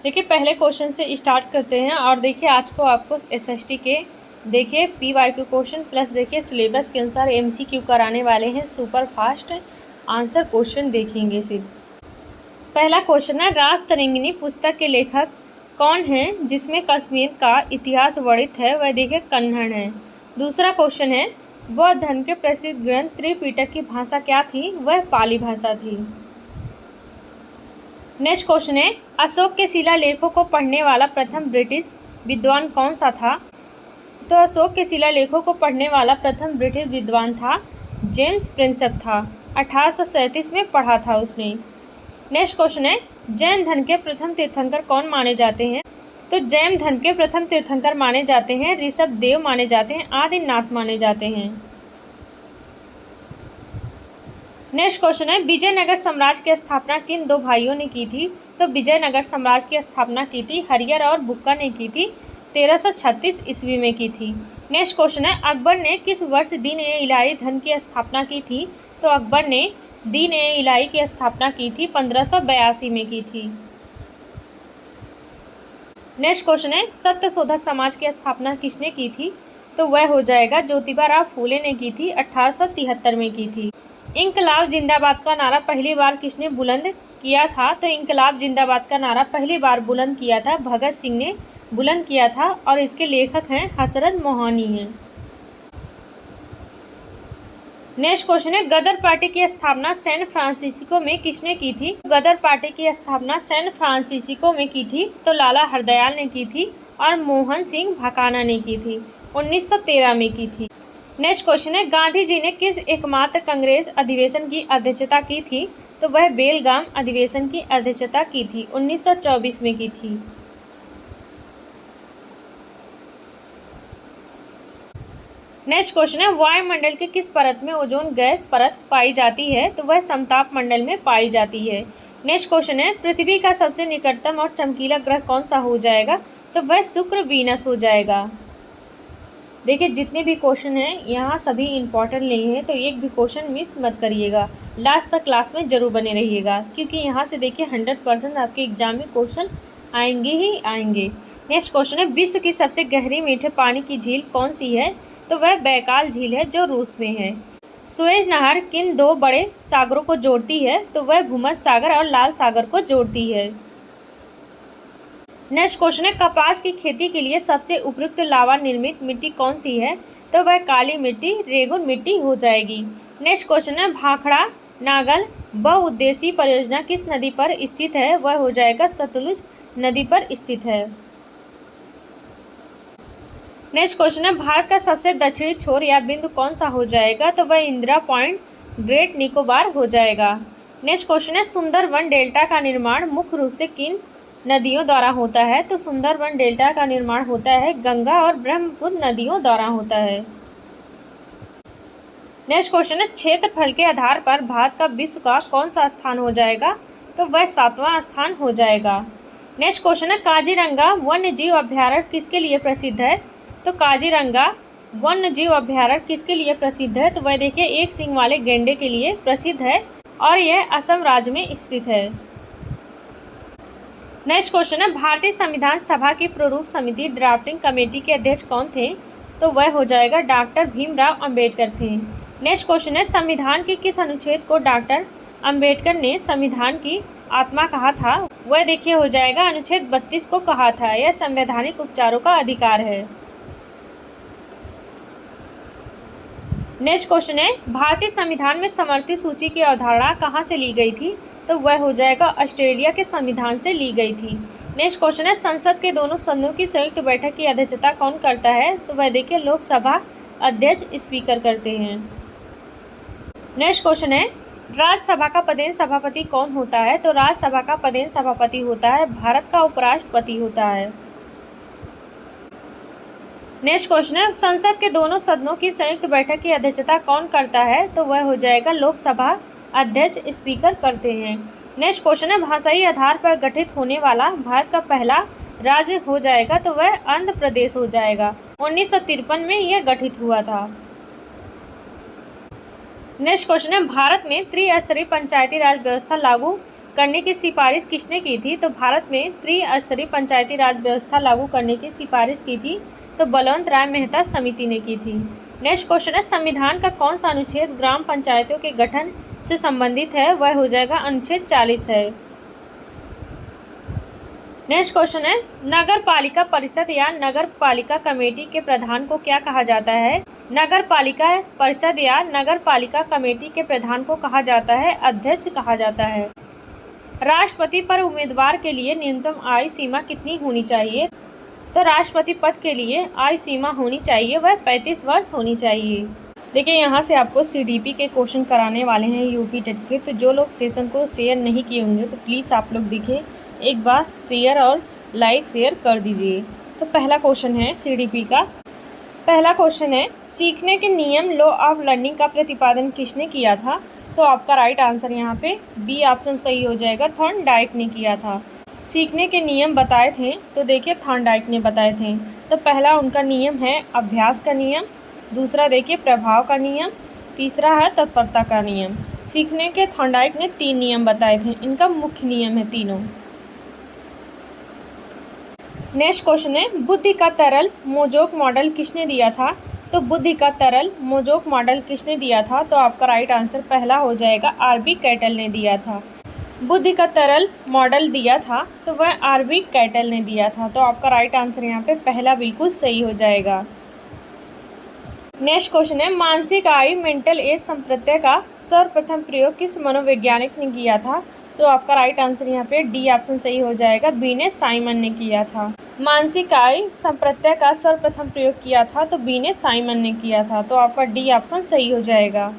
देखिए पहले क्वेश्चन से स्टार्ट करते हैं और देखिए आज को आपको एसएसटी के देखिए पीवाईक्यू क्वेश्चन प्लस देखिए सिलेबस के अनुसार एमसीक्यू कराने वाले हैं। सुपर फास्ट आंसर क्वेश्चन देखेंगे सिर्फ। पहला क्वेश्चन है, राज तरंगिणी पुस्तक के लेखक कौन हैं जिसमें कश्मीर का इतिहास वर्णित है? वह देखिए कन्नड़ है। दूसरा क्वेश्चन है, बौद्ध धर्म के प्रसिद्ध ग्रंथ त्रिपिटक की भाषा क्या थी? वह पाली भाषा थी। नेक्स्ट क्वेश्चन है, अशोक के शिलालेखों को पढ़ने वाला प्रथम ब्रिटिश विद्वान कौन सा था? तो अशोक के शिलालेखों को पढ़ने वाला प्रथम ब्रिटिश विद्वान था जेम्स प्रिंसेप था। 1837 में पढ़ा था उसने। नेक्स्ट क्वेश्चन है, जैन धर्म के प्रथम तीर्थंकर कौन माने जाते हैं? तो जैन धर्म के प्रथम तीर्थंकर माने जाते हैं ऋषभ देव माने जाते हैं, आदिनाथ माने जाते हैं। नेक्स्ट क्वेश्चन है, विजयनगर साम्राज्य की स्थापना किन दो भाइयों ने की थी? तो विजयनगर साम्राज्य की स्थापना की थी हरिहर और बुक्का ने की थी, 1336 ईस्वी में की थी। नेक्स्ट क्वेश्चन है, अकबर ने किस वर्ष दीन-ए-इलाही धन की स्थापना की थी? तो अकबर ने दीन-ए-इलाही की स्थापना की थी 1582 में की थी। नेक्स्ट क्वेश्चन है, सत्यशोधक समाज की स्थापना किसने की थी? तो वह हो जाएगा ज्योतिबा राव फूले ने की थी, 1873 में की थी। इंकलाब जिंदाबाद का नारा पहली बार किसने बुलंद किया था? तो इंकलाब जिंदाबाद का नारा पहली बार बुलंद किया था भगत सिंह ने बुलंद किया था और इसके लेखक हैं हसरत मोहानी हैं। नेक्स्ट क्वेश्चन है, गदर पार्टी की स्थापना सैन फ्रांसिस्को में किसने की थी? गदर पार्टी की स्थापना सैन फ्रांसिस्को में की थी तो लाला हरदयाल ने की थी और मोहन सिंह भकाना ने की थी, 1913 में की थी। नेक्स्ट क्वेश्चन है, गांधी जी ने किस एकमात्र कांग्रेस अधिवेशन की अध्यक्षता की थी? तो वह बेलगाम अधिवेशन की अध्यक्षता की थी, 1924 में की थी। नेक्स्ट क्वेश्चन है, वायुमंडल के किस परत में ओजोन गैस परत पाई जाती है? तो वह समताप मंडल में पाई जाती है। नेक्स्ट क्वेश्चन है, पृथ्वी का सबसे निकटतम और चमकीला ग्रह कौन सा हो जाएगा? तो वह शुक्र वीनस हो जाएगा। देखिए जितने भी क्वेश्चन हैं यहाँ सभी इम्पॉर्टेंट नहीं है, तो एक भी क्वेश्चन मिस मत करिएगा। लास्ट तक क्लास में ज़रूर बने रहिएगा क्योंकि यहाँ से देखिए 100% आपके एग्जाम में क्वेश्चन आएंगे ही आएंगे। नेक्स्ट क्वेश्चन है, विश्व की सबसे गहरी मीठे पानी की झील कौन सी है? तो वह बैकाल झील है जो रूस में है। सुएज नहर किन दो बड़े सागरों को जोड़ती है? तो वह भूमध्य सागर और लाल सागर को जोड़ती है। नेक्स्ट क्वेश्चन है, कपास की खेती के लिए सबसे उपयुक्त लावा निर्मित मिट्टी कौन सी है? तो वह काली मिट्टी रेगुन मिट्टी हो जाएगी। नेक्स्ट क्वेश्चन है, भाखड़ा नागल बहुउद्देशीय परियोजना किस नदी पर स्थित है? वह हो जाएगा सतलुज नदी पर स्थित है। नेक्स्ट क्वेश्चन है, भारत का सबसे दक्षिणी छोर या बिंदु कौन सा हो जाएगा? तो वह इंदिरा पॉइंट ग्रेट निकोबार हो जाएगा। नेक्स्ट क्वेश्चन है, सुंदरवन डेल्टा का निर्माण मुख्य रूप से किन नदियों द्वारा होता है? तो सुंदरवन डेल्टा का निर्माण होता है गंगा और ब्रह्मपुत्र नदियों द्वारा होता है। नेक्स्ट क्वेश्चन है, क्षेत्रफल के आधार पर भारत का विश्व का कौन सा स्थान हो जाएगा? तो वह 7वां स्थान हो जाएगा। नेक्स्ट क्वेश्चन है, काजीरंगा वन्य जीव अभ्यारण्य किसके लिए प्रसिद्ध है? तो काजीरंगा वन्य जीव अभ्यारण्य किसके लिए प्रसिद्ध है? तो वह देखिए एक सींग वाले गैंडे के लिए प्रसिद्ध है और यह असम राज्य में स्थित है। नेक्स्ट क्वेश्चन है, भारतीय संविधान सभा की प्रारूप समिति ड्राफ्टिंग कमेटी के अध्यक्ष कौन थे? तो वह हो जाएगा डॉक्टर भीमराव अंबेडकर थे। नेक्स्ट क्वेश्चन है, संविधान के किस अनुच्छेद को डॉक्टर अंबेडकर ने संविधान की आत्मा कहा था? वह देखिए हो जाएगा अनुच्छेद 32 को कहा था। यह संवैधानिक उपचारों का अधिकार है। नेक्स्ट क्वेश्चन है, भारतीय संविधान में समवर्ती सूची की अवधारणा कहाँ से ली गई थी? तो वह हो जाएगा ऑस्ट्रेलिया के संविधान से ली गई थी। नेक्स्ट क्वेश्चन है, संसद के दोनों सदनों की संयुक्त बैठक की अध्यक्षता कौन करता है? तो वह देखिए लोकसभा अध्यक्ष स्पीकर करते हैं। नेक्स्ट क्वेश्चन है, राज्यसभा का पदेन सभापति कौन होता है? तो राज्यसभा का पदेन सभापति होता है भारत का उपराष्ट्रपति होता है। नेक्स्ट क्वेश्चन है, संसद के दोनों सदनों की संयुक्त बैठक की अध्यक्षता कौन करता है? तो वह हो जाएगा लोकसभा अध्यक्ष स्पीकर करते हैं। नेक्स्ट क्वेश्चन है, भाषाई आधार पर गठित होने वाला भारत का पहला राज्य हो जाएगा तो वह आंध्र प्रदेश हो जाएगा। 1953 में यह गठित हुआ था। नेक्स्ट क्वेश्चन है, भारत में त्रिस्तरीय पंचायती राज व्यवस्था लागू करने की सिफारिश किसने की थी? तो भारत में त्रिस्तरीय पंचायती राज व्यवस्था लागू करने की सिफारिश की थी तो बलवंत राय मेहता समिति ने की थी। नेक्स्ट क्वेश्चन है, संविधान का कौन सा अनुच्छेद ग्राम पंचायतों के गठन से संबंधित है? वह हो जाएगा अनुच्छेद 40 है। नेक्स्ट क्वेश्चन है, नगर पालिका परिषद या नगर पालिका कमेटी के प्रधान को क्या कहा जाता है? नगर पालिका परिषद या नगर पालिका कमेटी के प्रधान को कहा जाता है अध्यक्ष कहा जाता है। राष्ट्रपति पर उम्मीदवार के लिए न्यूनतम आयु सीमा कितनी होनी चाहिए? तो राष्ट्रपति पद के लिए आयु सीमा होनी चाहिए वह 35 वर्ष होनी चाहिए। देखिए यहाँ से आपको CDP के क्वेश्चन कराने वाले हैं यूपी टेट के, तो जो लोग सेशन को शेयर नहीं किए होंगे तो प्लीज़ आप लोग देखिए एक बार शेयर और लाइक शेयर कर दीजिए। तो पहला क्वेश्चन है CDP का, पहला क्वेश्चन है, सीखने के नियम लॉ ऑफ लर्निंग का प्रतिपादन किसने किया था? तो आपका राइट आंसर यहाँ पे बी ऑप्शन सही हो जाएगा, थॉर्नडाइक ने किया था। सीखने के नियम बताए थे तो देखिए थॉर्नडाइक ने बताए थे। तो पहला उनका नियम है अभ्यास का नियम, दूसरा देखिए प्रभाव का नियम, तीसरा है तत्परता का नियम। सीखने के थॉर्नडाइक ने 3 नियम बताए थे, इनका मुख्य नियम है तीनों। नेक्स्ट क्वेश्चन है, बुद्धि का तरल मोज़ेक मॉडल किसने दिया था? तो बुद्धि का तरल मोज़ेक मॉडल किसने दिया था? तो आपका राइट आंसर पहला हो जाएगा RB कैटल ने दिया था। बुद्धि का तरल मॉडल दिया था तो वह RB कैटल ने दिया था। तो आपका राइट आंसर यहाँ पे पहला बिल्कुल सही हो जाएगा। नेक्स्ट क्वेश्चन है, मानसिक आयु मेंटल एज संप्रत्यय का सर्वप्रथम प्रयोग किस मनोवैज्ञानिक ने किया था? तो आपका राइट आंसर यहाँ पे डी ऑप्शन सही हो जाएगा, बीने साइमन ने किया था। मानसिक आयु संप्रत्यय का सर्वप्रथम प्रयोग किया था तो बीने साइमन ने किया था। तो आपका डी ऑप्शन सही हो जाएगा।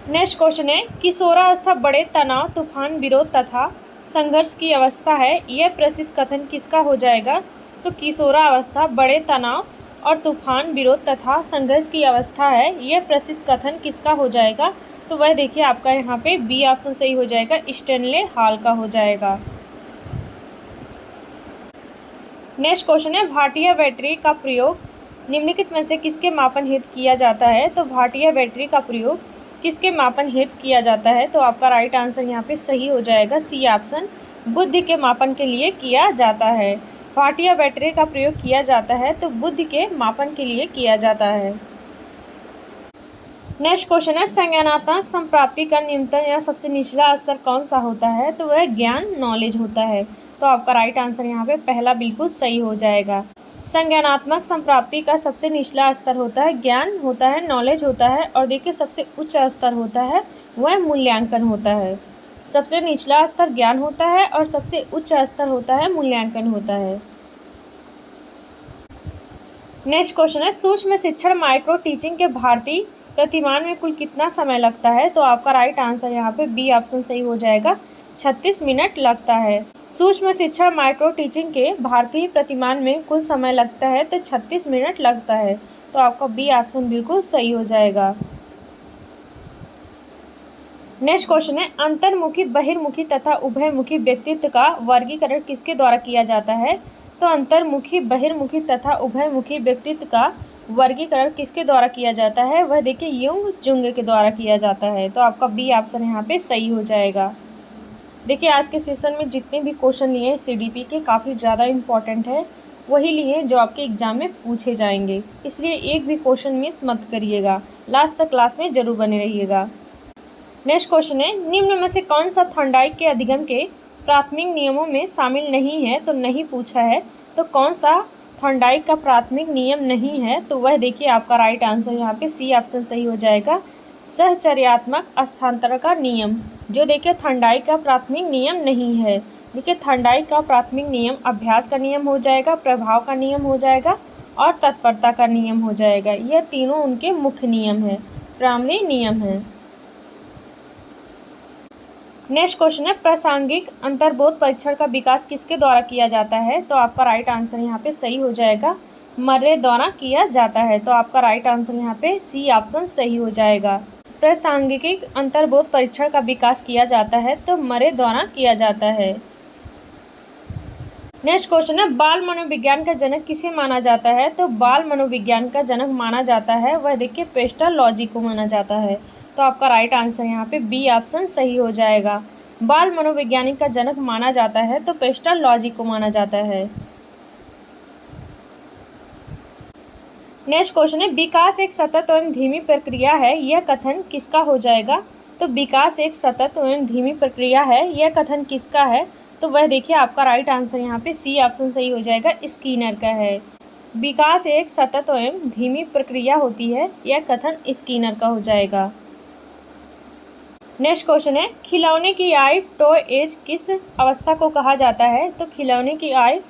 नेक्स्ट क्वेश्चन है, किशोरावस्था बड़े तनाव, तूफान, विरोध तथा संघर्ष की अवस्था है, यह प्रसिद्ध कथन किसका हो जाएगा? तो किशोरावस्था बड़े तनाव और तूफान, विरोध तथा संघर्ष की अवस्था है, यह प्रसिद्ध कथन किसका हो जाएगा? तो वह देखिए आपका यहाँ पे बी ऑप्शन सही हो जाएगा, स्टैनले हॉल का हो जाएगा। नेक्स्ट क्वेश्चन है, भाटिया बैटरी का प्रयोग निम्नलिखित में से किसके मापन हेतु किया जाता है? तो भाटिया बैटरी का प्रयोग किसके मापन हेतु किया जाता है? तो आपका राइट आंसर यहाँ पे सही हो जाएगा, सी ऑप्शन, बुद्धि के मापन के लिए किया जाता है। भाटिया बैटरी का प्रयोग किया जाता है तो बुद्धि के मापन के लिए किया जाता है। नेक्स्ट क्वेश्चन है, संज्ञानात्मक संप्राप्ति का न्यूनतम या सबसे निचला स्तर कौन सा होता है? तो वह ज्ञान नॉलेज होता है। तो आपका राइट आंसर यहाँ पे पहला बिल्कुल सही हो जाएगा। संज्ञानात्मक संप्राप्ति का सबसे निचला स्तर होता है ज्ञान होता है, नॉलेज होता है, और देखिए सबसे उच्च स्तर होता है वह मूल्यांकन होता है। सबसे निचला स्तर ज्ञान होता है और सबसे उच्च स्तर होता है मूल्यांकन होता है। नेक्स्ट क्वेश्चन है, सूक्ष्म शिक्षण माइक्रो टीचिंग के भारतीय प्रतिमान में कुल कितना समय लगता है? तो आपका राइट आंसर यहाँ पे बी ऑप्शन सही हो जाएगा, 36 मिनट लगता है। सूक्ष्म शिक्षा माइक्रो टीचिंग के भारतीय प्रतिमान में कुल समय लगता है तो 36 मिनट लगता है। तो आपका बी ऑप्शन बिल्कुल सही हो जाएगा। नेक्स्ट क्वेश्चन है, अंतर्मुखी, बहिर्मुखी तथा उभयमुखी व्यक्तित्व का वर्गीकरण किसके द्वारा किया जाता है? तो अंतर्मुखी, बहिर्मुखी तथा उभयमुखी व्यक्तित्व का वर्गीकरण किसके द्वारा किया जाता है? वह देखिए युंग जुंग के द्वारा किया जाता है। तो आपका बी ऑप्शन यहाँ पे सही हो जाएगा। देखिए आज के सेशन में जितने भी क्वेश्चन लिए हैं CDP के काफ़ी ज़्यादा इम्पॉर्टेंट है, वही लिए जो आपके एग्ज़ाम में पूछे जाएंगे, इसलिए एक भी क्वेश्चन मिस मत करिएगा, लास्ट तक क्लास में ज़रूर बने रहिएगा। नेक्स्ट क्वेश्चन है, निम्न में से कौन सा थॉर्नडाइक के अधिगम के प्राथमिक नियमों में शामिल नहीं है? तो नहीं पूछा है, तो कौन सा थॉर्नडाइक का प्राथमिक नियम नहीं है? तो वह देखिए आपका राइट आंसर यहाँ पे सी ऑप्शन सही हो जाएगा, सहचर्यात्मक स्थानांतरण का नियम, जो देखिए थॉर्नडाइक का प्राथमिक नियम नहीं है। देखिए थॉर्नडाइक का प्राथमिक नियम अभ्यास का नियम हो जाएगा, प्रभाव का नियम हो जाएगा और तत्परता का नियम हो जाएगा। यह तीनों उनके मुख्य नियम है, प्राइमरी नियम है। नेक्स्ट क्वेश्चन है, प्रासंगिक अंतर्बोध परीक्षण का विकास किसके द्वारा किया जाता है? तो आपका राइट आंसर यहाँ पे सही हो जाएगा, मर्रे द्वारा किया जाता है। तो आपका राइट आंसर यहाँ पे सी ऑप्शन सही हो जाएगा। प्रासंगिक अंतर्बोध परीक्षण का विकास किया जाता है तो मर्रे द्वारा किया जाता है। नेक्स्ट क्वेश्चन है, बाल मनोविज्ञान का जनक किसे माना जाता है? तो बाल मनोविज्ञान का जनक माना जाता है वह देखिए पेस्टोलॉजी को माना जाता है। तो आपका राइट आंसर यहाँ पे बी ऑप्शन सही हो जाएगा। बाल मनोवैज्ञानिक का जनक माना जाता है? तो पेस्टलॉजी को माना जाता है। नेक्स्ट क्वेश्चन है, विकास एक सतत एवं धीमी प्रक्रिया है, यह कथन किसका हो जाएगा? तो विकास एक सतत एवं धीमी प्रक्रिया है, यह कथन किसका है? तो वह देखिए आपका राइट आंसर यहाँ पे सी ऑप्शन सही हो जाएगा, स्किनर का है। विकास एक सतत एवं धीमी प्रक्रिया होती है, यह कथन स्किनर का हो जाएगा। नेक्स्ट क्वेश्चन है, खिलौने की आयु टॉय एज किस अवस्था को कहा जाता है? तो खिलौने की आयु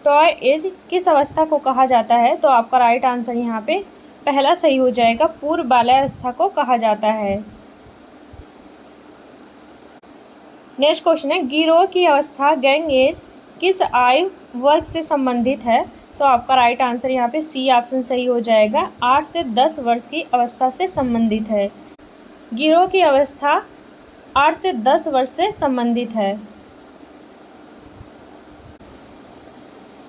टॉय एज किस अवस्था को कहा जाता है? तो आपका राइट आंसर यहाँ पे पहला सही हो जाएगा, पूर्व बाल्यावस्था को कहा जाता है। नेक्स्ट क्वेश्चन है, गिरोह की अवस्था गैंग एज किस आयु वर्ग से संबंधित है? तो आपका राइट आंसर यहाँ पे सी ऑप्शन सही हो जाएगा, 8 से 10 वर्ष की अवस्था से संबंधित है। गिरोह की अवस्था 8 से 10 वर्ष से संबंधित है।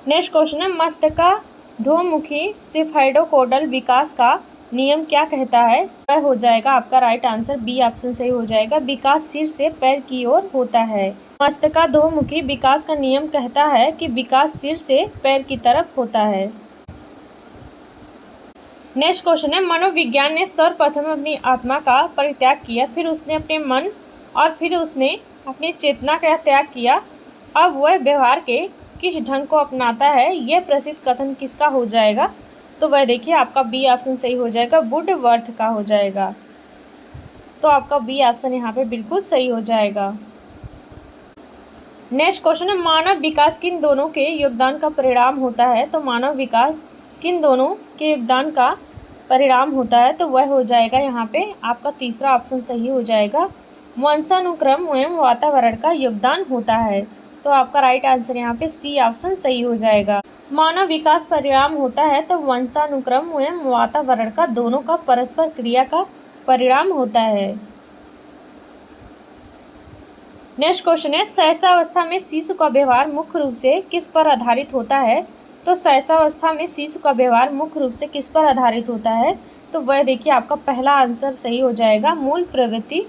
नेक्स्ट क्वेश्चन है, मस्तिष्काधोमुखी सिफाइडोकोडल विकास का नियम क्या कहता है? वह हो जाएगा आपका राइट आंसर, बी ऑप्शन सही हो जाएगा, विकास सिर से पैर की ओर होता है। मस्तिष्काधोमुखी विकास का नियम कहता है कि विकास सिर से पैर की तरफ होता है। नेक्स्ट क्वेश्चन है, मनोविज्ञान ने सर्वप्रथम अपनी आत्मा का परित्याग किया, फिर उसने अपने मन और फिर उसने अपनी चेतना का त्याग किया, अब वह व्यवहार के किस ढंग को अपनाता है? यह प्रसिद्ध कथन किसका हो जाएगा? तो वह देखिए आपका बी ऑप्शन सही हो जाएगा, वुडवर्थ का हो जाएगा। तो आपका बी ऑप्शन यहाँ पे बिल्कुल सही हो जाएगा। नेक्स्ट क्वेश्चन है, मानव विकास किन दोनों के योगदान का परिणाम होता है? तो मानव विकास किन दोनों के योगदान का परिणाम होता है? तो वह हो जाएगा यहाँ पे आपका तीसरा ऑप्शन सही हो जाएगा, वंशानुक्रम एवं वातावरण का योगदान होता है। तो आपका राइट आंसर यहाँ पे सी ऑप्शन सही हो जाएगा। मानव विकास परिणाम होता है तो वंशानुक्रम एवं वातावरण का दोनों का परस्पर क्रिया का परिणाम होता है। नेक्स्ट क्वेश्चन है, शैशवावस्था में शिशु का व्यवहार मुख्य रूप से किस पर आधारित होता है? तो शैशवावस्था में शिशु का व्यवहार मुख्य रूप से किस पर आधारित होता है? तो वह देखिए आपका पहला आंसर सही हो जाएगा, मूल प्रवृत्ति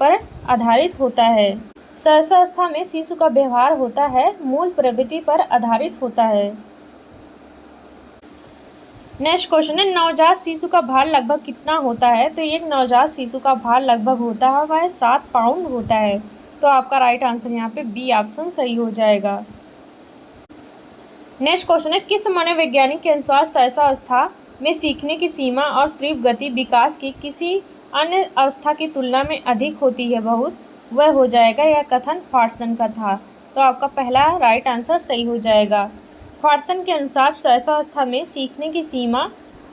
पर आधारित होता है। शैशवावस्था में शिशु का व्यवहार होता है मूल प्रवृत्ति पर आधारित होता है। नेक्स्ट क्वेश्चन है, नवजात शिशु का भार लगभग कितना होता है? तो एक नवजात शिशु का भार लगभग होता है वह 7 पाउंड होता है। तो आपका राइट आंसर यहाँ पे बी ऑप्शन सही हो जाएगा। नेक्स्ट क्वेश्चन है, किस मनोवैज्ञानिक के अनुसार शैशवावस्था में सीखने की सीमा और तीव्र गति विकास की किसी अन्य अवस्था की तुलना में अधिक होती है बहुत? वह हो जाएगा यह कथन फॉर्टसन का था। तो आपका पहला राइट आंसर सही हो जाएगा। फॉर्टसन के अनुसार शैशवावस्था में सीखने की सीमा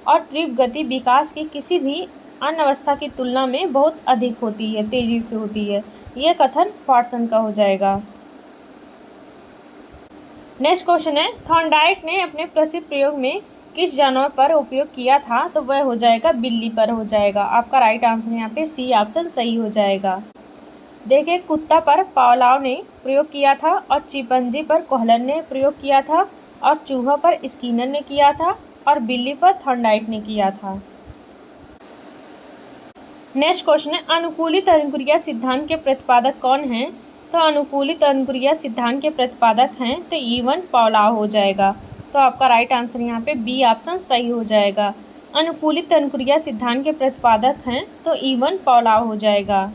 और तीव्र गति विकास की किसी भी अन्य अवस्था की तुलना में बहुत अधिक होती है, तेजी से होती है। यह कथन फॉर्टसन का हो जाएगा। नेक्स्ट क्वेश्चन है, थॉर्नडाइक ने अपने प्रसिद्ध प्रयोग में किस जानवर पर उपयोग किया था? तो वह हो जाएगा बिल्ली पर हो जाएगा। आपका राइट आंसर यहाँ पे सी ऑप्शन सही हो जाएगा। देखिए, कुत्ता पर पावलोव ने प्रयोग किया था और चिंपैंजी पर कोहलर ने प्रयोग किया था और चूहा पर स्किनर ने किया था और बिल्ली पर थॉर्नडाइक ने किया था। नेक्स्ट क्वेश्चन है, अनुकूलित अनुक्रिया सिद्धांत के प्रतिपादक कौन हैं? तो अनुकूलित अनुक्रिया सिद्धांत के प्रतिपादक हैं तो इवन पावलोव हो जाएगा। तो आपका राइट आंसर यहाँ पे बी ऑप्शन सही हो जाएगा। अनुकूलित अनुक्रिया सिद्धांत के प्रतिपादक हैं तो इवन पावलोव हो जाएगा।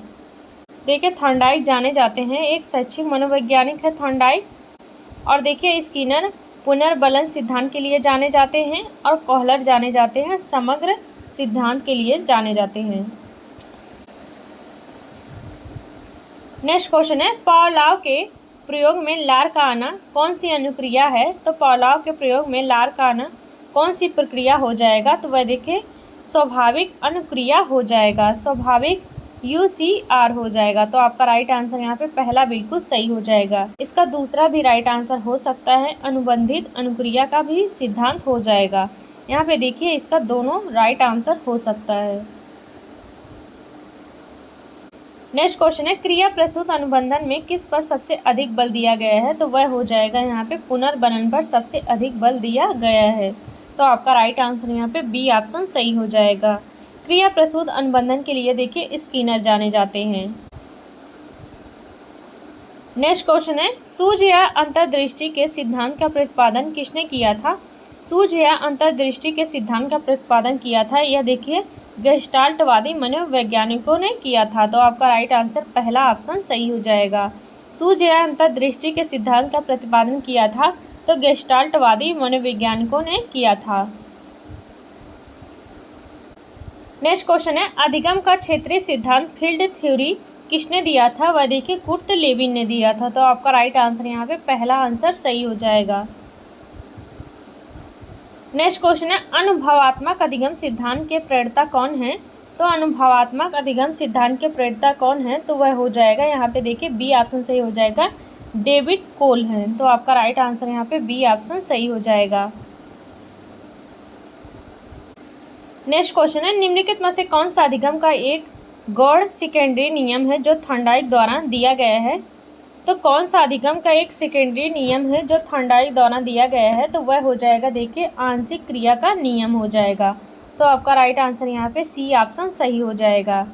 देखिए, थॉर्नडाइक जाने जाते हैं, एक शैक्षिक मनोवैज्ञानिक है थॉर्नडाइक, और देखिए स्किनर पुनर्बलन सिद्धांत के लिए जाने जाते हैं और कोहलर जाने जाते हैं समग्र सिद्धांत के लिए जाने जाते हैं। नेक्स्ट क्वेश्चन है, पावलोव के प्रयोग में लार का आना कौन सी अनुक्रिया है? तो पावलोव के प्रयोग में लार का आना कौन सी प्रक्रिया हो जाएगा? तो वह देखिए स्वाभाविक अनुक्रिया हो जाएगा, स्वाभाविक UCR हो जाएगा। तो आपका राइट आंसर यहाँ पे पहला बिल्कुल सही हो जाएगा। इसका दूसरा भी राइट आंसर हो सकता है, अनुबंधित अनुक्रिया का भी सिद्धांत हो जाएगा। यहाँ पे देखिए इसका दोनों राइट आंसर हो सकता है। नेक्स्ट क्वेश्चन है, क्रिया प्रसूत अनुबंधन में किस पर सबसे अधिक बल दिया गया है? तो वह हो जाएगा यहाँ पे पुनर्बनन पर सबसे अधिक बल दिया गया है। तो आपका राइट आंसर यहाँ पे बी ऑप्शन सही हो जाएगा। क्रिया प्रसूत अनुबंधन के लिए देखिए स्किनर जाने जाते हैं। नेक्स्ट क्वेश्चन है, सूझ या अंतर्दृष्टि के सिद्धांत का प्रतिपादन किसने किया था? सूझ या अंतर्दृष्टि के सिद्धांत का प्रतिपादन किया था, यह देखिए गेस्टाल्टवादी मनोवैज्ञानिकों ने किया था। तो आपका राइट आंसर पहला ऑप्शन सही हो जाएगा। सूझ या अंतर्दृष्टि के सिद्धांत का प्रतिपादन किया था तो गेस्टाल्टवादी मनोवैज्ञानिकों ने किया था। नेक्स्ट क्वेश्चन है, अधिगम का क्षेत्रीय सिद्धांत फील्ड थ्योरी किसने दिया था? वह देखिए कुर्ट लेविन ने दिया था। तो आपका राइट आंसर यहाँ पे पहला आंसर सही हो जाएगा। नेक्स्ट क्वेश्चन है, अनुभवात्मक अधिगम सिद्धांत के प्रणेता कौन है? तो अनुभवात्मक अधिगम सिद्धांत के प्रणेता कौन है? तो वह हो जाएगा यहाँ पे देखिए बी ऑप्शन सही हो जाएगा, डेविड कोल है। तो आपका राइट आंसर यहाँ पे बी ऑप्शन सही हो जाएगा। नेक्स्ट क्वेश्चन है, निम्नलिखित में से कौन सा अधिगम का एक गौड़ सेकेंडरी नियम है जो थॉर्नडाइक द्वारा दिया गया है? तो कौन सा अधिगम का एक सेकेंडरी नियम है जो थॉर्नडाइक द्वारा दिया गया है? तो वह हो जाएगा देखिए आंशिक क्रिया का नियम हो जाएगा। तो आपका राइट आंसर यहाँ पे सी ऑप्शन सही हो जाएगा।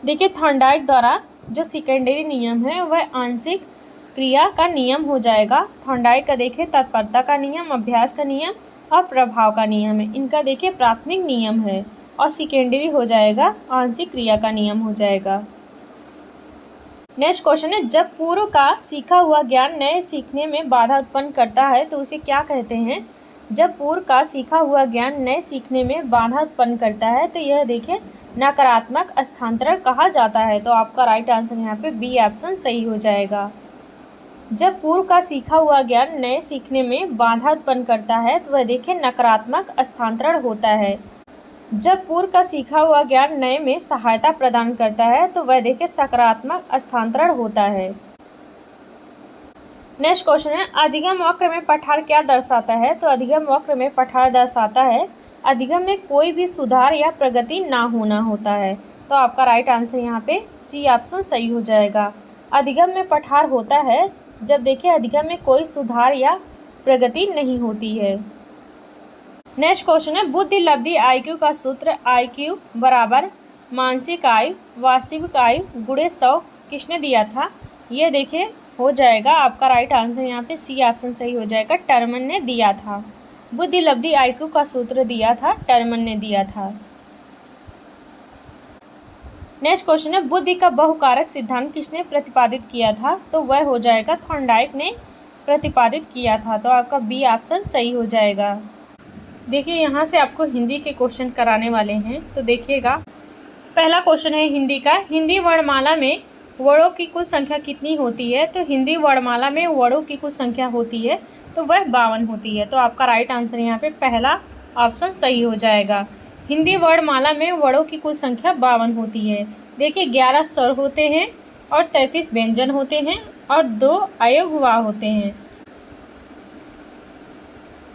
देखिए थॉर्नडाइक द्वारा जो सेकेंडरी नियम है वह आंशिक क्रिया का नियम हो जाएगा। थॉर्नडाइक का देखिए तत्परता का नियम, अभ्यास का नियम और प्रभाव का नियम है। इनका देखिए प्राथमिक नियम है और सेकेंडरी हो जाएगा आंशिक क्रिया का नियम हो जाएगा। नेक्स्ट क्वेश्चन है, जब पूर्व का सीखा हुआ ज्ञान नए सीखने में बाधा उत्पन्न करता है तो उसे क्या कहते हैं? जब पूर्व का सीखा हुआ ज्ञान नए सीखने में बाधा उत्पन्न करता है तो यह देखिए नकारात्मक स्थानांतरण कहा जाता है। तो आपका राइट आंसर यहाँ पे बी ऑप्शन सही हो जाएगा। जब पूर्व का सीखा हुआ ज्ञान नए सीखने में बाधा उत्पन्न करता है तो वह देखिए नकारात्मक स्थानांतरण होता है। जब पूर्व का सीखा हुआ ज्ञान नए में सहायता प्रदान करता है तो वह देखिए सकारात्मक स्थानांतरण होता है। नेक्स्ट क्वेश्चन है, अधिगम वक्र में पठार क्या दर्शाता है? तो अधिगम वक्र में पठार दर्शाता है अधिगम में कोई भी सुधार या प्रगति ना होना होता है। तो आपका राइट आंसर यहाँ पे सी ऑप्शन सही हो जाएगा। अधिगम में पठार होता है जब देखिए अधिगम में कोई सुधार या प्रगति नहीं होती है। नेक्स्ट क्वेश्चन है, बुद्धि लब्धि IQ का सूत्र IQ बराबर मानसिक आयु वास्तविक आयु गुणे 100 किसने दिया था? ये देखिए हो जाएगा आपका राइट आंसर यहाँ पे सी ऑप्शन सही हो जाएगा, टर्मन ने दिया था। बुद्धि लब्धि IQ का सूत्र दिया था, टर्मन ने दिया था। नेक्स्ट क्वेश्चन है, बुद्धि का बहुकारक सिद्धांत किसने प्रतिपादित किया था? तो वह हो जाएगा थॉर्नडाइक ने प्रतिपादित किया था। तो आपका बी ऑप्शन सही हो जाएगा। देखिए यहाँ से आपको हिंदी के क्वेश्चन कराने वाले हैं, तो देखिएगा। पहला क्वेश्चन है हिंदी का, हिंदी वर्णमाला में वर्णों की कुल संख्या कितनी होती है? तो हिंदी वर्णमाला में वर्णों की कुल संख्या होती है तो वह 52 होती है। तो आपका राइट आंसर यहाँ पे पहला ऑप्शन सही हो जाएगा। हिंदी वर्णमाला में वर्णों की कुल संख्या 52 होती है। देखिए 11 स्वर होते हैं और 33 व्यंजन होते हैं और 2 अयोगवा होते हैं।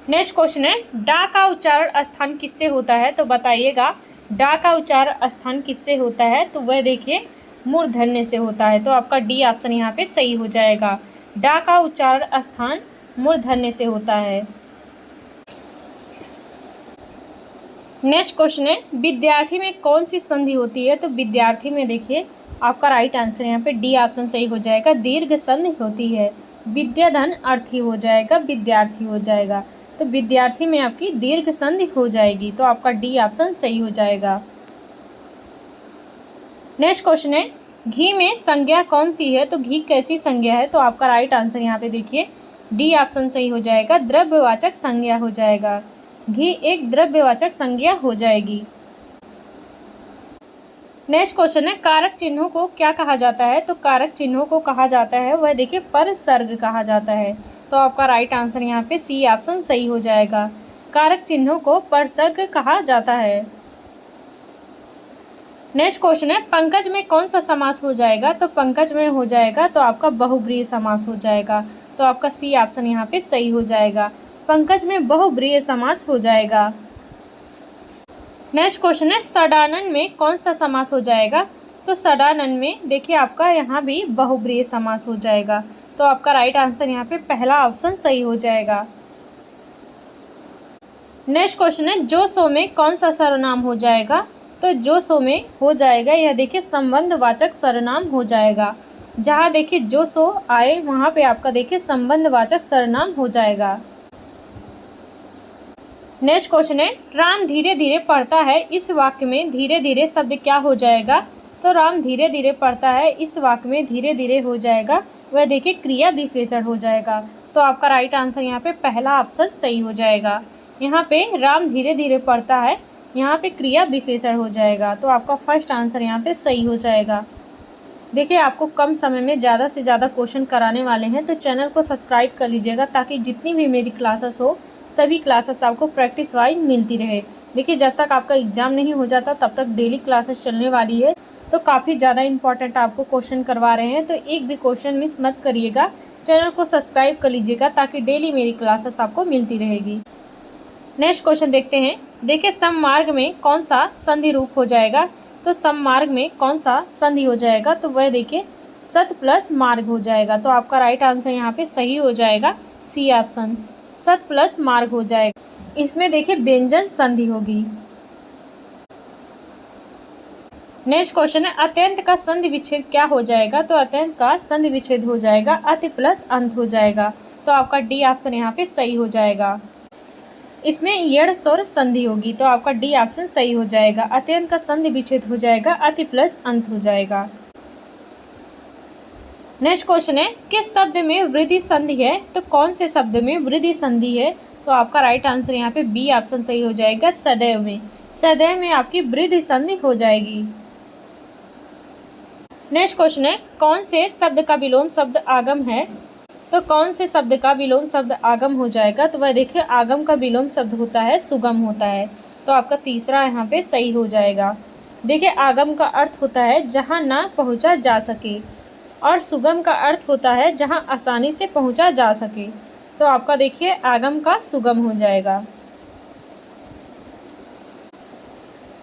नेक्स्ट क्वेश्चन है, डा का उच्चारण स्थान किससे होता है? तो बताइएगा डा का उच्चारण स्थान किससे होता है? तो वह देखिए मूर्धन्य से होता है। तो आपका डी ऑप्शन यहाँ पे सही हो जाएगा। डा का उच्चारण स्थान मूर्धन्य से होता है। नेक्स्ट क्वेश्चन है, विद्यार्थी में कौन सी संधि होती है? तो विद्यार्थी में देखिए आपका राइट आंसर यहाँ पे डी ऑप्शन सही हो जाएगा, दीर्घ संधि होती है। विद्याधन अर्थी हो जाएगा, विद्यार्थी हो जाएगा। तो विद्यार्थी में आपकी दीर्घ संधि हो जाएगी। तो आपका डी ऑप्शन सही हो जाएगा। नेक्स्ट क्वेश्चन है, घी में संज्ञा कौन सी है? तो घी कैसी संज्ञा है? तो आपका राइट आंसर यहाँ पे देखिए डी ऑप्शन सही हो जाएगा, द्रव्यवाचक संज्ञा हो जाएगा। घी एक द्रव्यवाचक संज्ञा हो जाएगी। नेक्स्ट क्वेश्चन है, कारक चिन्हों को क्या कहा जाता है? तो कारक चिन्हों को कहा जाता है वह देखिए परसर्ग कहा जाता है। तो आपका राइट आंसर यहाँ पे सी ऑप्शन सही हो जाएगा। कारक चिन्हों को परसर्ग कहा जाता है। नेक्स्ट क्वेश्चन है, पंकज में कौन सा समास हो जाएगा? तो पंकज में हो जाएगा तो आपका बहुब्रीहि समास हो जाएगा। तो आपका सी ऑप्शन यहाँ पे सही हो जाएगा। पंकज में बहुब्रीहि समास हो जाएगा। नेक्स्ट क्वेश्चन है, षडानन में कौन सा समास हो जाएगा? तो षडानन में देखिए आपका यहाँ भी बहुब्रीहि समास हो जाएगा। तो आपका राइट आंसर यहाँ पे पहला ऑप्शन सही हो जाएगा। नेक्स्ट क्वेश्चन है, जो सो में कौन सा सर्वनाम हो जाएगा? तो जो सो में हो जाएगा यह देखिए संबंधवाचक सर्वनाम हो जाएगा। जहाँ देखिए जो सो आए वहाँ पे आपका देखिए संबंधवाचक सर्वनाम हो जाएगा। नेक्स्ट क्वेश्चन है, राम धीरे धीरे पढ़ता है, इस वाक्य में धीरे धीरे शब्द क्या हो जाएगा? तो राम धीरे धीरे पढ़ता है, इस वाक्य में धीरे धीरे हो जाएगा वह देखिए क्रिया विशेषण हो जाएगा। तो आपका राइट आंसर यहाँ पे पहला ऑप्शन सही हो जाएगा। यहाँ पे राम धीरे धीरे पढ़ता है, यहाँ पे क्रिया विशेषण हो जाएगा। तो आपका फर्स्ट आंसर यहाँ पे सही हो जाएगा। देखिए आपको कम समय में ज़्यादा से ज़्यादा क्वेश्चन कराने वाले हैं, तो चैनल को सब्सक्राइब कर लीजिएगा ताकि जितनी भी मेरी क्लासेस हो सभी क्लासेस आपको प्रैक्टिस वाइज मिलती रहे। देखिए जब तक आपका एग्ज़ाम नहीं हो जाता तब तक डेली क्लासेस चलने वाली है, तो काफ़ी ज़्यादा इंपॉर्टेंट आपको क्वेश्चन करवा रहे हैं, तो एक भी क्वेश्चन मिस मत करिएगा। चैनल को सब्सक्राइब कर लीजिएगा ताकि डेली मेरी क्लासेस आपको मिलती रहेगी। नेक्स्ट क्वेश्चन देखते हैं। देखिए सममार्ग में कौन सा संधि रूप हो जाएगा? तो सममार्ग में कौन सा संधि हो जाएगा? तो वह देखिए सत प्लस मार्ग हो जाएगा। तो आपका राइट आंसर यहाँ पे सही हो जाएगा, सी ऑप्शन, सत प्लस मार्ग हो जाएगा। इसमें देखिए व्यंजन संधि होगी। नेक्स्ट क्वेश्चन है, अत्यंत का संधि विच्छेद क्या हो जाएगा? तो अत्यंत का संधि विच्छेद हो जाएगा अति प्लस अंत हो जाएगा। तो आपका डी ऑप्शन यहाँ पे सही हो जाएगा। इसमें यड़ स्वर संधि होगी। तो आपका डी ऑप्शन सही हो जाएगा। अत्यंत का संधि विच्छेद हो जाएगा अति प्लस अंत हो जाएगा। नेक्स्ट क्वेश्चन है, किस शब्द में वृद्धि संधि है? तो कौन से शब्द में वृद्धि संधि है? तो आपका राइट आंसर यहाँ पे बी ऑप्शन सही हो जाएगा, सदैव में। सदैव में आपकी वृद्धि संधि हो जाएगी। नेक्स्ट क्वेश्चन है, कौन से शब्द का विलोम शब्द आगम है? तो कौन से शब्द का विलोम शब्द आगम हो जाएगा? तो वह देखिए आगम का विलोम शब्द होता है सुगम होता है। तो आपका तीसरा यहाँ पे सही हो जाएगा। देखिए आगम का अर्थ होता है जहाँ ना पहुँचा जा सके, और सुगम का अर्थ होता है जहाँ आसानी से पहुँचा जा सके। तो आपका देखिए आगम का सुगम हो जाएगा।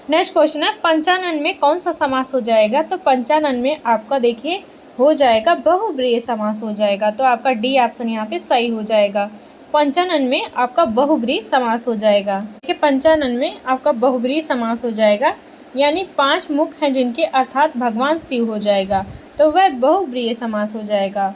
नेक्स्ट क्वेश्चन है, पंचानन में कौन सा समास हो जाएगा? तो पंचानन में आपका देखिए हो जाएगा बहुब्रीहि समास हो जाएगा। तो आपका डी ऑप्शन यहाँ पे सही हो जाएगा। पंचानन में आपका बहुब्रीहि समास हो जाएगा। देखिए पंचानन में आपका बहुब्रीहि समास हो जाएगा, यानी 5 मुख हैं जिनके अर्थात भगवान शिव हो जाएगा। तो वह बहुब्रीहि समास हो जाएगा।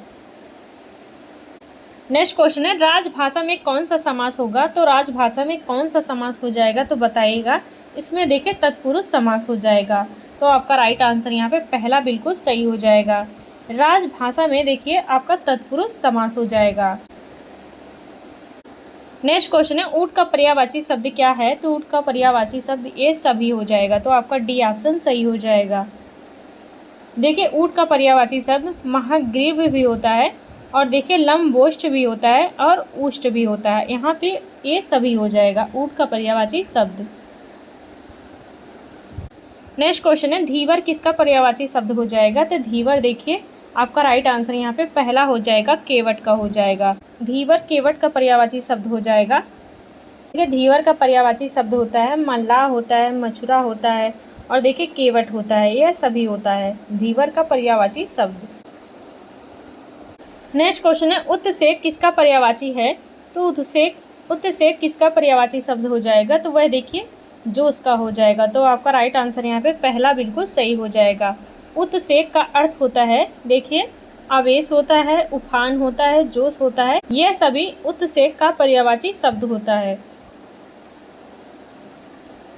नेक्स्ट क्वेश्चन है, राजभाषा में कौन सा समास होगा? तो राजभाषा में कौन सा समास हो जाएगा? तो बताइएगा। इसमें देखिए तत्पुरुष समास हो जाएगा। तो आपका राइट आंसर यहाँ पे पहला बिल्कुल सही हो जाएगा। राजभाषा में देखिए आपका तत्पुरुष समास हो जाएगा। नेक्स्ट क्वेश्चन है, ऊँट का पर्यायवाची शब्द क्या है? तो ऊँट का पर्यायवाची शब्द ये सभी हो जाएगा। तो आपका डी ऑप्शन सही हो जाएगा। देखिए ऊँट का पर्यायवाची शब्द महाग्रीव भी होता है, और देखिए लंबोष्ठ भी होता है, और उष्ट भी होता है। यहाँ पे ये सभी हो जाएगा ऊँट का पर्यायवाची शब्द। नेक्स्ट क्वेश्चन है, धीवर किसका पर्यायवाची शब्द हो जाएगा? तो धीवर देखिए आपका राइट आंसर यहाँ पे पहला हो जाएगा, केवट का हो जाएगा। धीवर केवट का पर्यायवाची शब्द हो जाएगा। देखिए धीवर का पर्यायवाची शब्द होता है मल्लाह होता है, मछुरा होता है, और देखिए केवट होता है, यह सभी होता है धीवर का पर्यायवाची शब्द। नेक्स्ट क्वेश्चन है, उत्सेक किसका पर्यायवाची है? तो उत्सेक किसका पर्यायवाची शब्द हो जाएगा? तो वह देखिए जोश का हो जाएगा। तो आपका राइट आंसर यहाँ पे पहला बिल्कुल सही हो जाएगा। उत्सेक का अर्थ होता है देखिए आवेश होता है, उफान होता है, जोश होता है, यह सभी उत्सेक का पर्यायवाची शब्द होता है।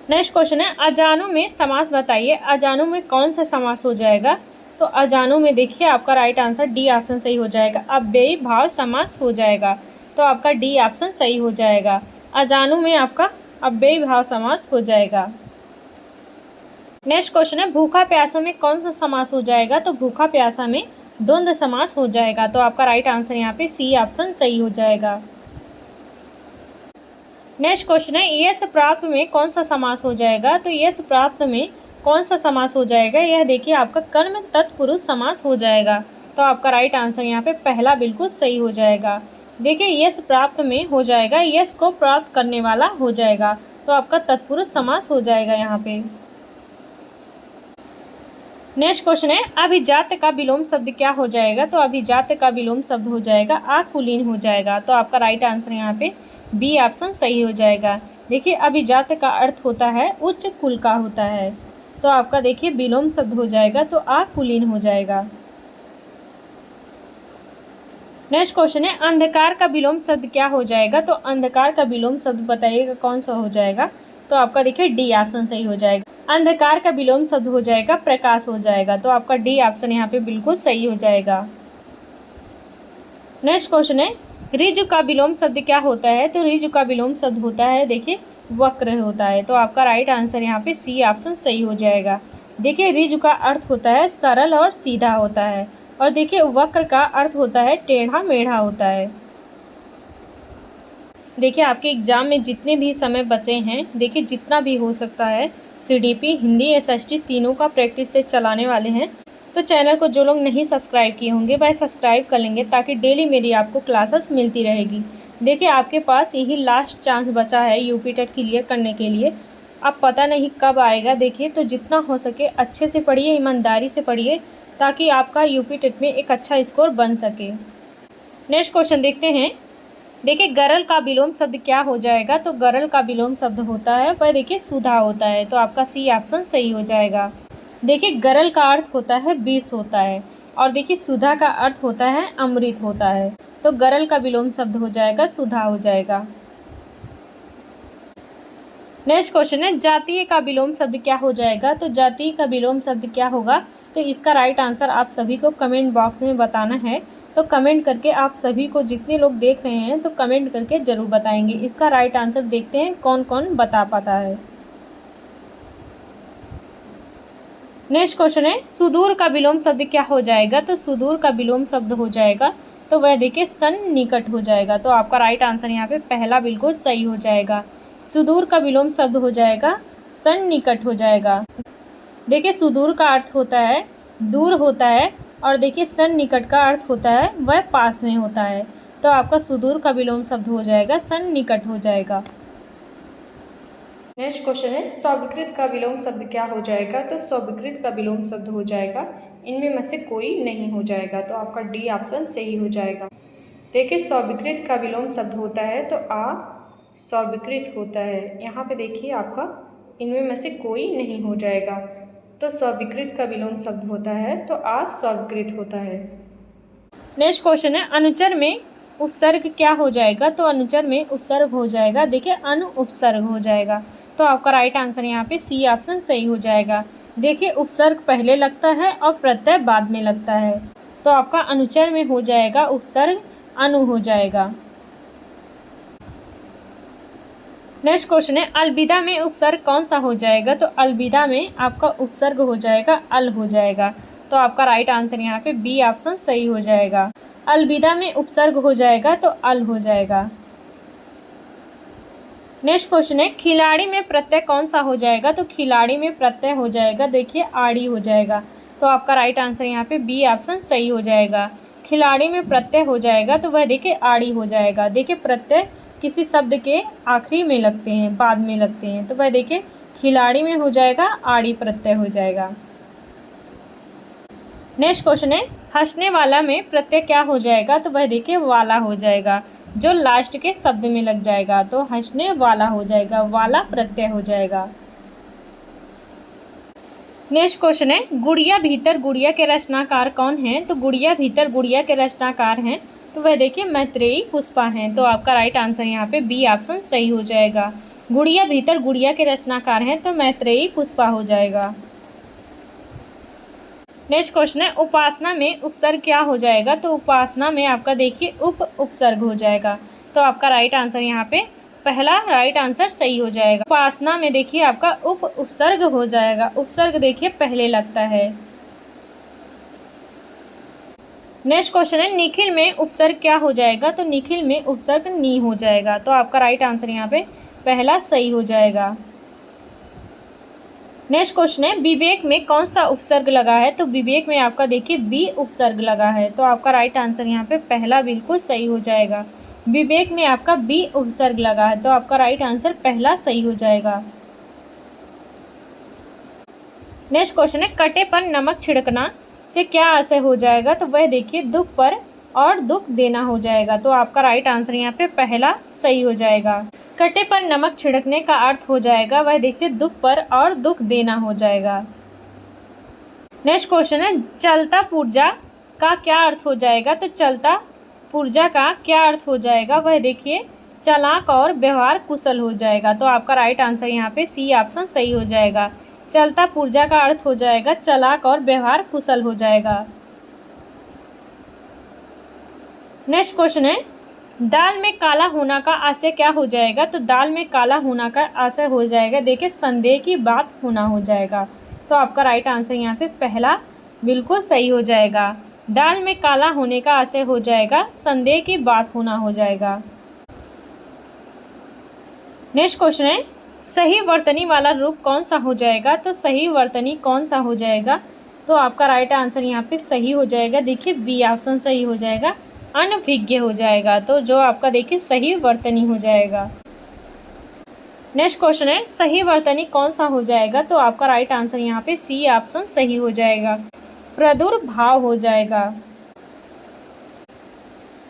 नेक्स्ट क्वेश्चन है, अजानु में समास बताइए। अजानु में कौन सा समास हो जाएगा? तो अजानु में देखिए आपका राइट आंसर डी ऑप्शन सही हो जाएगा, अव्ययी भाव समास हो जाएगा। तो आपका डी ऑप्शन सही हो जाएगा। अजानु में आपका अव्ययी भाव समास हो जाएगा। नेक्स्ट क्वेश्चन है, भूखा प्यासा में कौन सा समास हो जाएगा? तो भूखा प्यासा में द्वंद्व समास हो जाएगा। तो आपका राइट आंसर यहाँ पे सी ऑप्शन सही हो जाएगा। नेक्स्ट क्वेश्चन है, यश प्राप्त में कौन सा समास हो जाएगा? तो यश प्राप्त में कौन सा समास हो जाएगा? यह देखिए आपका कर्म तत्पुरुष समास हो जाएगा। तो आपका राइट आंसर यहाँ पे पहला बिल्कुल सही हो जाएगा। देखिए यश प्राप्त में हो जाएगा, यश को प्राप्त करने वाला हो जाएगा। तो आपका तत्पुरुष समास हो जाएगा यहाँ पे। नेक्स्ट क्वेश्चन है, अभिजात्य का विलोम शब्द क्या हो जाएगा? तो अभिजात्य का विलोम शब्द हो जाएगा आकुलीन हो जाएगा। तो आपका राइट आंसर यहाँ पे बी ऑप्शन सही हो जाएगा। देखिए अभिजात्य का अर्थ होता है उच्च कुल का होता है। तो आपका देखिए विलोम शब्द हो जाएगा तो आकुलीन हो जाएगा। नेक्स्ट क्वेश्चन है अंधकार का विलोम शब्द क्या हो जाएगा। तो अंधकार का विलोम शब्द बताइएगा कौन सा हो जाएगा। तो आपका देखिए डी ऑप्शन सही हो जाएगा। अंधकार का विलोम शब्द हो जाएगा प्रकाश हो जाएगा। तो आपका डी ऑप्शन यहाँ पे बिल्कुल सही हो जाएगा। नेक्स्ट क्वेश्चन है ऋजु का विलोम शब्द क्या होता है। तो ऋजु का विलोम शब्द होता है देखिए वक्र होता है। तो आपका राइट आंसर यहाँ पे सी ऑप्शन सही हो जाएगा। देखिए ऋजु का अर्थ होता है सरल और सीधा होता है, और देखिए वक्र का अर्थ होता है टेढ़ा मेढ़ा होता है। देखिए आपके एग्जाम में जितने भी समय बचे हैं, देखिए जितना भी हो सकता है सीडीपी, हिंदी, एसएसटी तीनों का प्रैक्टिस से चलाने वाले हैं। तो चैनल को जो लोग नहीं सब्सक्राइब किए होंगे वह सब्सक्राइब कर लेंगे, ताकि डेली मेरी आपको क्लासेस मिलती रहेगी। देखिए आपके पास यही लास्ट चांस बचा है यूपी टेट क्लियर करने के लिए। अब पता नहीं कब आएगा। देखिए तो जितना हो सके अच्छे से पढ़िए, ईमानदारी से पढ़िए, ताकि आपका यूपी टेट में एक अच्छा स्कोर बन सके। नेक्स्ट क्वेश्चन देखते हैं। देखिए गरल का विलोम शब्द क्या हो जाएगा। तो गरल का विलोम शब्द होता है वह देखिए सुधा होता है। तो आपका सी ऑप्शन सही हो जाएगा। देखिए गरल का अर्थ होता है विष होता है, और देखिए सुधा का अर्थ होता है अमृत होता है। तो गरल का विलोम शब्द हो जाएगा सुधा हो जाएगा। नेक्स्ट क्वेश्चन है जातीय का विलोम शब्द क्या हो जाएगा। तो जातीय का विलोम शब्द क्या होगा। तो इसका राइट आंसर आप सभी को कमेंट बॉक्स में बताना है। तो कमेंट करके आप सभी को, जितने लोग देख रहे हैं, तो कमेंट करके ज़रूर बताएंगे। इसका राइट आंसर देखते हैं कौन कौन बता पाता है। नेक्स्ट क्वेश्चन है सुदूर का विलोम शब्द क्या हो जाएगा। तो सुदूर का विलोम शब्द हो जाएगा तो वह देखिए सन्निकट हो जाएगा। तो आपका राइट आंसर यहाँ पे पहला बिल्कुल सही हो जाएगा। सुदूर का विलोम शब्द हो जाएगा सन्निकट हो जाएगा। देखिए सुदूर का अर्थ होता है दूर होता है, और देखिए सन्निकट का अर्थ होता है वह पास में होता है। तो आपका सुदूर का विलोम शब्द हो जाएगा सन्निकट हो जाएगा। नेक्स्ट क्वेश्चन है स्वीकृत का विलोम शब्द क्या हो जाएगा। तो स्वीकृत का विलोम शब्द हो जाएगा इनमें में से कोई नहीं हो जाएगा। तो आपका डी ऑप्शन सही हो जाएगा। देखिए स्वीकृत का विलोम शब्द होता है तो स्वीकृत होता है। यहाँ पे देखिए आपका इनमें में से कोई नहीं हो जाएगा। तो स्वीकृत का विलोम शब्द होता है तो स्वीकृत होता है। नेक्स्ट क्वेश्चन है अनुचर में उपसर्ग क्या हो जाएगा। तो अनुचर में उपसर्ग हो जाएगा देखिए अनु उपसर्ग हो जाएगा। तो आपका राइट आंसर यहाँ पे सी ऑप्शन सही हो जाएगा। देखिए उपसर्ग पहले लगता है और प्रत्यय बाद में लगता है। तो आपका अनुचर में हो जाएगा उपसर्ग अनु हो जाएगा। नेक्स्ट क्वेश्चन है अलविदा में उपसर्ग कौन सा हो जाएगा। तो अलविदा में आपका उपसर्ग हो जाएगा अल हो जाएगा। तो आपका राइट आंसर यहाँ पे बी ऑप्शन सही हो जाएगा। अलविदा में उपसर्ग हो जाएगा तो अल हो जाएगा। नेक्स्ट क्वेश्चन है खिलाड़ी में प्रत्यय कौन सा हो जाएगा। तो खिलाड़ी में प्रत्यय हो जाएगा देखिए आड़ी हो जाएगा। तो आपका राइट आंसर यहाँ पे बी ऑप्शन सही हो जाएगा। खिलाड़ी में प्रत्यय हो जाएगा तो वह देखिए आड़ी हो जाएगा। देखिए प्रत्यय किसी शब्द के आखिरी में लगते हैं, बाद में लगते हैं, तो वह देखिए खिलाड़ी में हो जाएगा आड़ी प्रत्यय हो जाएगा। नेक्स्ट क्वेश्चन है हंसने वाला में प्रत्यय क्या हो जाएगा। तो वह देखिए वाला हो जाएगा, जो लास्ट के शब्द में लग जाएगा। तो हंसने वाला हो जाएगा, वाला प्रत्यय हो जाएगा। नेक्स्ट क्वेश्चन है गुड़िया भीतर गुड़िया के रचनाकार कौन हैं। तो गुड़िया भीतर गुड़िया के रचनाकार हैं तो वह देखिए मैत्रेयी पुष्पा हैं। तो आपका राइट आंसर यहाँ पे बी ऑप्शन सही हो जाएगा। गुड़िया भीतर गुड़िया के रचनाकार हैं तो मैत्रेयी पुष्पा हो जाएगा। नेक्स्ट क्वेश्चन है उपासना में उपसर्ग क्या हो जाएगा। तो उपासना में आपका देखिए उपसर्ग हो जाएगा। तो आपका राइट आंसर यहाँ पे पहला राइट आंसर सही हो जाएगा। उपासना में देखिए आपका उपसर्ग हो जाएगा। उपसर्ग देखिए पहले लगता है। नेक्स्ट क्वेश्चन है निखिल में उपसर्ग क्या हो जाएगा। तो निखिल में उपसर्ग नी हो जाएगा। तो आपका राइट आंसर यहाँ पे पहला सही हो जाएगा। नेक्स्ट क्वेश्चन है विवेक में कौन सा उपसर्ग लगा है। तो विवेक में आपका देखिए बी उपसर्ग लगा है। तो आपका राइट आंसर यहाँ पे पहला बिल्कुल सही हो जाएगा। विवेक में आपका बी उपसर्ग लगा है तो आपका राइट आंसर पहला सही हो जाएगा। नेक्स्ट क्वेश्चन है कटे पर नमक छिड़कना से क्या आशय हो जाएगा। तो वह देखिए दुख पर और दुख देना हो जाएगा। तो आपका राइट आंसर यहाँ पे पहला सही हो जाएगा। कटे पर नमक छिड़कने का अर्थ हो जाएगा वह देखिए दुख पर और दुख देना हो जाएगा। नेक्स्ट क्वेश्चन है चलता पुर्जा का क्या अर्थ हो जाएगा। तो चलता पुर्जा का क्या अर्थ हो जाएगा, वह देखिए चालाक और व्यवहार कुशल हो जाएगा। तो आपका राइट आंसर यहाँ पे सी ऑप्शन सही हो जाएगा। चलता पुर्जा का अर्थ हो जाएगा चालाक और व्यवहार कुशल हो जाएगा। नेक्स्ट क्वेश्चन है, दाल में काला होना का आशय क्या हो जाएगा। तो दाल में काला होना का आशय हो जाएगा, देखिए संदेह की बात होना हो जाएगा। तो आपका राइट आंसर यहाँ पे पहला बिल्कुल सही हो जाएगा। दाल में काला होने का आशय हो जाएगा संदेह की बात होना हो जाएगा। नेक्स्ट क्वेश्चन है, सही वर्तनी वाला रूप कौन सा हो जाएगा। तो सही वर्तनी कौन सा हो जाएगा। तो आपका राइट आंसर यहाँ पे सही हो जाएगा, देखिए बी ऑप्शन सही हो जाएगा, अनभिज्ञ हो जाएगा। तो जो आपका देखिए सही वर्तनी हो जाएगा। नेक्स्ट क्वेश्चन है, सही वर्तनी कौन सा हो जाएगा। तो आपका राइट आंसर यहाँ पे सी ऑप्शन सही हो जाएगा, प्रादुर्भाव हो जाएगा।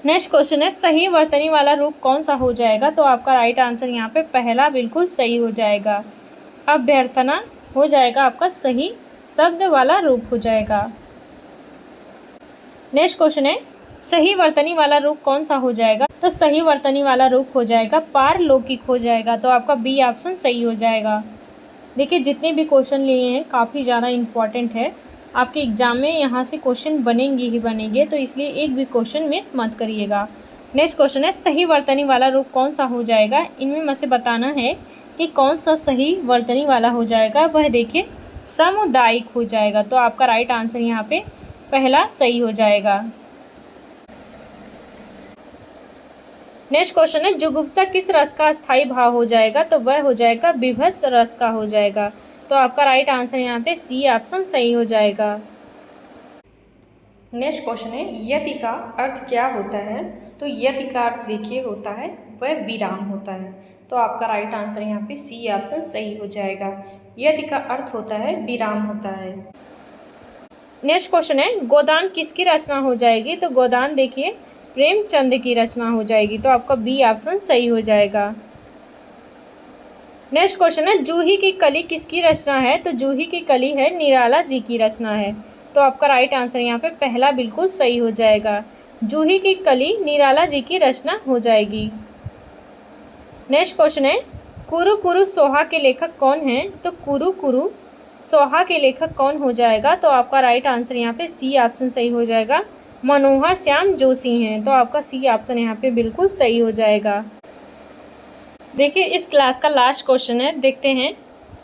नेक्स्ट क्वेश्चन है, सही वर्तनी वाला रूप कौन सा हो जाएगा। तो आपका राइट आंसर यहाँ पे पहला बिल्कुल सही हो जाएगा, अभ्यर्थना हो जाएगा, आपका सही शब्द वाला रूप हो जाएगा। नेक्स्ट क्वेश्चन है, सही वर्तनी वाला रूप कौन सा हो जाएगा। तो सही वर्तनी वाला रूप हो जाएगा पारलौकिक हो जाएगा। तो आपका बी ऑप्शन सही हो जाएगा। देखिए जितने भी क्वेश्चन लिए हैं काफ़ी ज़्यादा इम्पॉर्टेंट है, आपके एग्ज़ाम में यहाँ से क्वेश्चन बनेंगे ही बनेंगे, तो इसलिए एक भी क्वेश्चन मिस मत करिएगा। नेक्स्ट क्वेश्चन है, सही वर्तनी वाला रूप कौन सा हो जाएगा। इनमें मुझे बताना है कि कौन सा सही वर्तनी वाला हो जाएगा, वह देखिए सामुदायिक हो जाएगा। तो आपका राइट आंसर यहाँ पे पहला सही हो जाएगा। नेक्स्ट क्वेश्चन है, जुगुप्सा किस रस का स्थायी भाव हो जाएगा। तो वह हो जाएगा विभत्स रस का हो जाएगा। तो आपका राइट आंसर यहाँ पे सी ऑप्शन सही हो जाएगा। नेक्स्ट क्वेश्चन है, यति का अर्थ क्या होता है। तो यति का अर्थ देखिए होता है वह विराम होता है। तो आपका राइट आंसर यहाँ पे सी ऑप्शन सही हो जाएगा, यति का अर्थ होता है विराम होता है। नेक्स्ट क्वेश्चन है, गोदान किसकी रचना हो जाएगी। तो गोदान देखिए प्रेमचंद की रचना हो जाएगी। तो आपका बी ऑप्शन सही हो जाएगा। नेक्स्ट क्वेश्चन है, जूही की कली किसकी रचना है। तो जूही की कली है निराला जी की रचना है। तो आपका राइट आंसर यहाँ पे पहला बिल्कुल सही हो जाएगा, जूही की कली निराला जी की रचना हो जाएगी। नेक्स्ट क्वेश्चन है, कुरु कुरु सोहा के लेखक कौन हैं। तो कुरु कुरु सोहा के लेखक कौन हो जाएगा। तो आपका राइट आंसर यहाँ पे सी ऑप्शन सही हो जाएगा, मनोहर श्याम जोशी हैं। तो आपका सी ऑप्शन यहाँ पे बिल्कुल सही हो जाएगा। देखिए इस क्लास का लास्ट क्वेश्चन है, देखते हैं।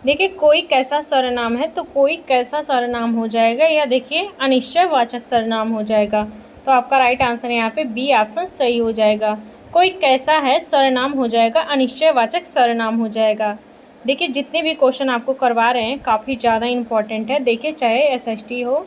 देखिए कोई कैसा सर्वनाम है। तो कोई कैसा सर्वनाम हो जाएगा, या देखिए अनिश्चयवाचक सर्वनाम हो जाएगा। तो आपका राइट आंसर यहाँ पे बी ऑप्शन सही हो जाएगा, कोई कैसा है सर्वनाम हो जाएगा, अनिश्चयवाचक सर्वनाम हो जाएगा। देखिए जितने भी क्वेश्चन आपको करवा रहे हैं काफ़ी ज़्यादा इम्पॉर्टेंट है। देखिए चाहे एसएसटी हो,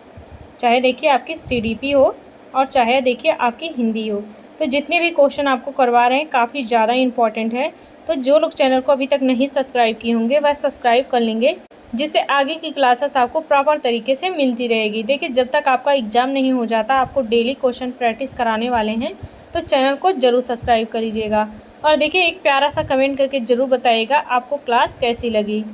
चाहे देखिए आपकी सीडीपी हो, और चाहे देखिए आपकी हिंदी हो, तो जितने भी क्वेश्चन आपको करवा रहे हैं काफ़ी ज़्यादा इम्पॉर्टेंट है। तो जो लोग चैनल को अभी तक नहीं सब्सक्राइब किए होंगे वह सब्सक्राइब कर लेंगे, जिससे आगे की क्लासेस आपको प्रॉपर तरीके से मिलती रहेगी। देखिए जब तक आपका एग्ज़ाम नहीं हो जाता आपको डेली क्वेश्चन प्रैक्टिस कराने वाले हैं, तो चैनल को ज़रूर सब्सक्राइब कर लीजिएगा। और देखिए एक प्यारा सा कमेंट करके ज़रूर बताइएगा आपको क्लास कैसी लगी।